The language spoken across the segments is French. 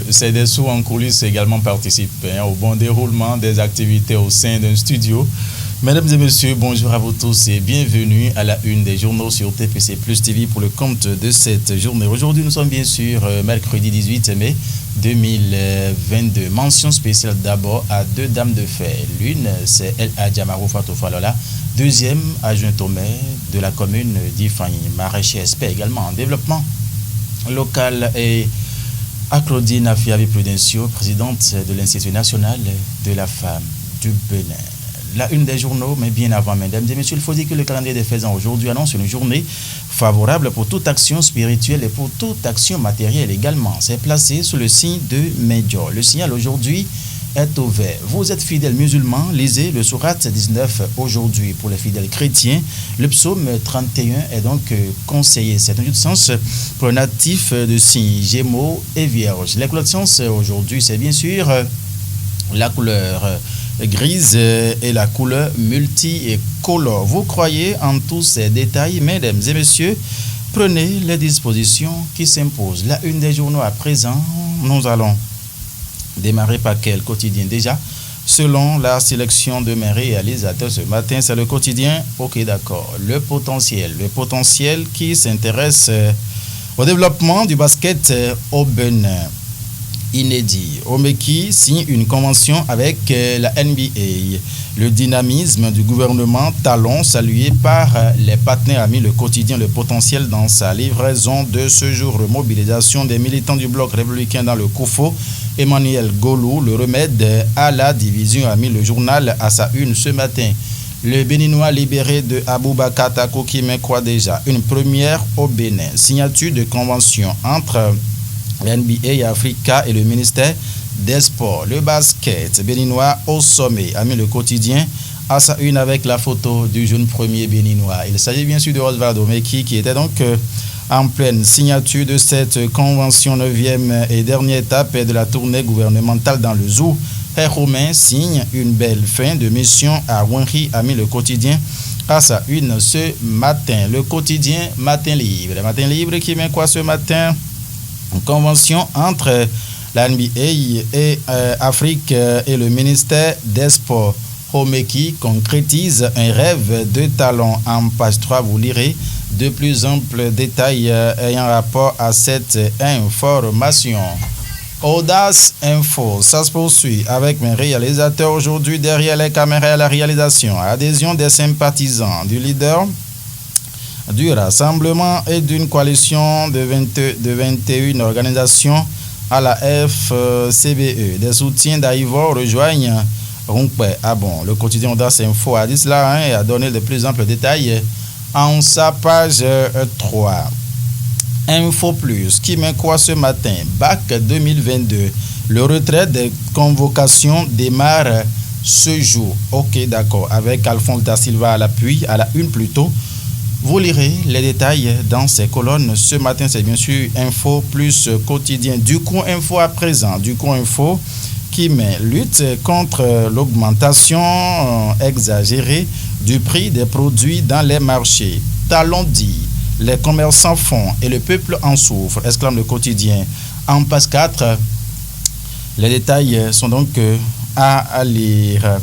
c'est des sous en coulisses également participent au bon déroulement des activités au sein d'un studio. Mesdames et messieurs, bonjour à vous tous et bienvenue à la une des journaux sur TPC Plus TV pour le compte de cette journée. Aujourd'hui, nous sommes bien sûr mercredi 18 mai 2022. Mention spéciale d'abord à deux dames de fer. L'une, c'est El Adjamarou Fatou Falola. Deuxième, adjointe au maire de la commune d'Ifani, maraîcher expert également en développement local, et à Claudine Afiavi Prudencio, présidente de l'Institut national de la femme du Bénin. La une des journaux, mais bien avant, mesdames et messieurs, il faut dire que le calendrier des faisans aujourd'hui annonce une journée favorable pour toute action spirituelle et pour toute action matérielle également. C'est placé sous le signe de Medjor. Le signal aujourd'hui est au vert. Vous êtes fidèles musulmans, lisez le sourate 19 aujourd'hui. Pour les fidèles chrétiens, le psaume 31 est donc conseillé. C'est un lieu de sens pour un natif de signe Gémeaux et Vierge. Les couleurs de sens aujourd'hui, c'est bien sûr la couleur grise et la couleur multicolore. Vous croyez en tous ces détails, mesdames et messieurs? Prenez les dispositions qui s'imposent. La une des journaux à présent, nous allons démarrer par quel quotidien déjà? Selon la sélection de mes réalisateurs ce matin, c'est le quotidien, ok d'accord, le potentiel qui s'intéresse au développement du basket au Bénin. Inédit. Omeki signe une convention avec la NBA. Le dynamisme du gouvernement Talon salué par les partenaires amis. Le quotidien Le Potentiel dans sa livraison de ce jour. Mobilisation des militants du bloc républicain dans le Koufo. Emmanuel Golou, le remède à la division a mis le journal à sa une ce matin. Le Béninois libéré de Aboubakar Tako qui me croit déjà. Une première au Bénin. Signature de convention entre l'NBA Africa et le ministère des Sports. Le basket béninois au sommet a mis le quotidien à sa une avec la photo du jeune premier béninois. Il s'agit bien sûr de Osvaldo Meki qui était donc en pleine signature de cette convention 9e et dernière étape de la tournée gouvernementale dans le zoo. Père Romain signe une belle fin de mission à Wenri, a mis le quotidien à sa une ce matin. Le quotidien Matin Libre. Matin Libre qui met quoi ce matin? Une convention entre la NBA et Afrique et le ministère des Sports. Homeki concrétise un rêve de talent. En page 3, vous lirez de plus amples détails ayant rapport à cette information. Audace Info, ça se poursuit avec mes réalisateurs aujourd'hui derrière les caméras à la réalisation. Adhésion des sympathisants du leader du rassemblement et d'une coalition de 21 organisations à la FCBE. Des soutiens d'Aïvor rejoignent Rumpé. Ah bon, le quotidien Audace Info a dit cela et a donné de plus amples détails en sa page 3. Info Plus, qui met quoi ce matin? Bac 2022. Le retrait des convocations démarre ce jour. Ok, d'accord. Avec Alphonse Da Silva à l'appui, à la une plutôt. Vous lirez les détails dans ces colonnes. Ce matin, c'est bien sûr Info Plus quotidien. Du coup, Info à présent. Du coup, Info qui met lutte contre l'augmentation exagérée du prix des produits dans les marchés. Talon dit, les commerçants font et le peuple en souffre, exclame le quotidien. En page 4, les détails sont donc à lire.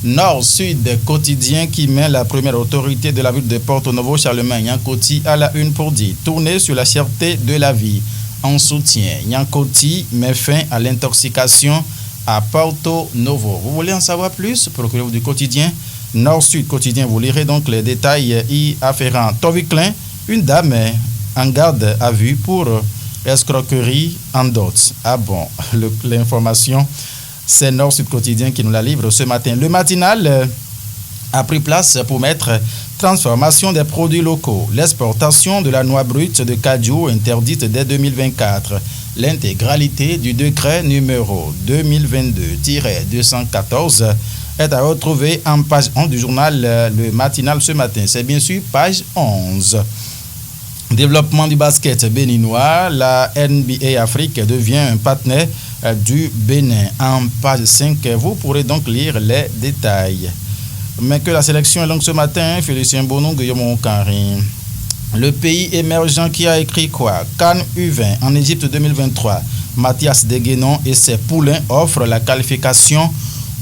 Nord-Sud quotidien qui met la première autorité de la ville de Porto Novo, Charlemagne Nyankoti à la une pour dire tourner sur la cherté de la vie. En soutien, Nyankoti met fin à l'intoxication à Porto Novo. Vous voulez en savoir plus? Procureur du quotidien Nord-Sud quotidien, vous lirez donc les détails y afférents. Toviclin, une dame en garde à vue pour escroquerie en dot. Ah bon, l'information, c'est Nord-Sud quotidien qui nous la livre ce matin. Le matinal a pris place pour mettre transformation des produits locaux. L'exportation de la noix brute de Kadiou interdite dès 2024. L'intégralité du décret numéro 2022-214 est à retrouver en page 11 du journal Le Matinal ce matin. C'est bien sûr page 11. Développement du basket béninois, la NBA Afrique devient un partenaire du Bénin. En page 5, vous pourrez donc lire les détails. Mais que la sélection est longue ce matin, Félicien Bonon, Guillaume Karim. Le pays émergent qui a écrit quoi? CAN U20 en Égypte 2023. Mathias Deguenon et ses poulains offrent la qualification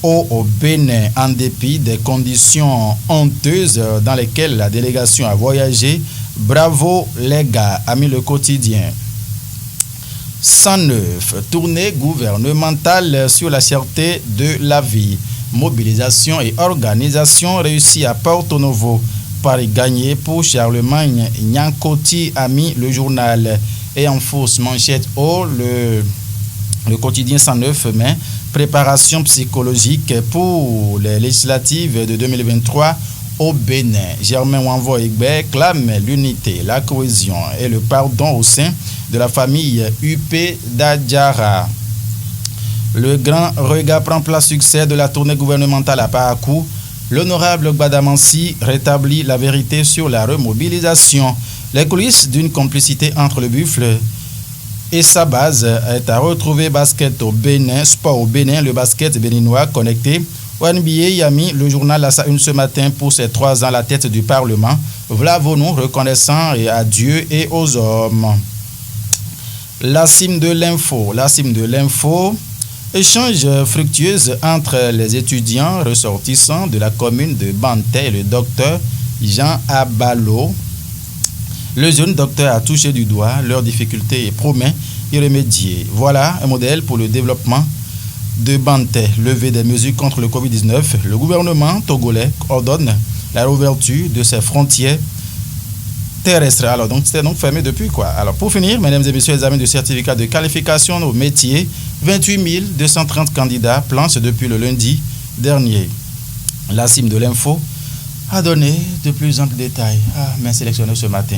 au Bénin en dépit des conditions honteuses dans lesquelles la délégation a voyagé. Bravo les gars, amis le quotidien. 109, tournée gouvernementale sur la cherté de la vie. Mobilisation et organisation réussie à Porto Novo. Paris gagné pour Charlemagne Nyankoti, ami le journal. Et en fausse manchette le quotidien 109 mai, préparation psychologique pour les législatives de 2023 au Bénin. Germain Wanvo Egbe clame l'unité, la cohésion et le pardon au sein de la famille UP d'Adjara. Le grand regard prend place, succès de la tournée gouvernementale à Parakou. L'honorable Gbadamansi rétablit la vérité sur la remobilisation. Les coulisses d'une complicité entre le buffle et sa base est à retrouver. Basket au Bénin, sport au Bénin, le basket béninois connecté au NBA. Yami, le journal a sa une ce matin pour ses 3 ans à la tête du Parlement. Vlavons-nous reconnaissants et à Dieu et aux hommes. La cime de l'info. Échange fructueuse entre les étudiants ressortissants de la commune de Banté et le docteur Jean Abalo. Le jeune docteur a touché du doigt leurs difficultés et promet y remédier. Voilà un modèle pour le développement de Banté. Levée des mesures contre le Covid-19. Le gouvernement togolais ordonne la réouverture de ses frontières terrestres. Alors, donc, c'était donc fermé depuis quoi? Alors, pour finir, mesdames et messieurs, l'examen de certificat de qualification au métier, 28 230 candidats planchent depuis le lundi dernier. La cime de l'info a donné de plus amples détails. Mes sélectionneurs ce matin.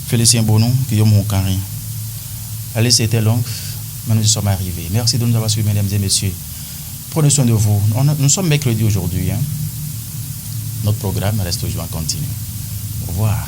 Félicien Bonon, Guillaume Moukari. La liste était longue, mais nous y sommes arrivés. Merci de nous avoir suivis, mesdames et messieurs. Prenez soin de vous. Nous sommes mercredi aujourd'hui. Notre programme reste toujours en continu. Au revoir.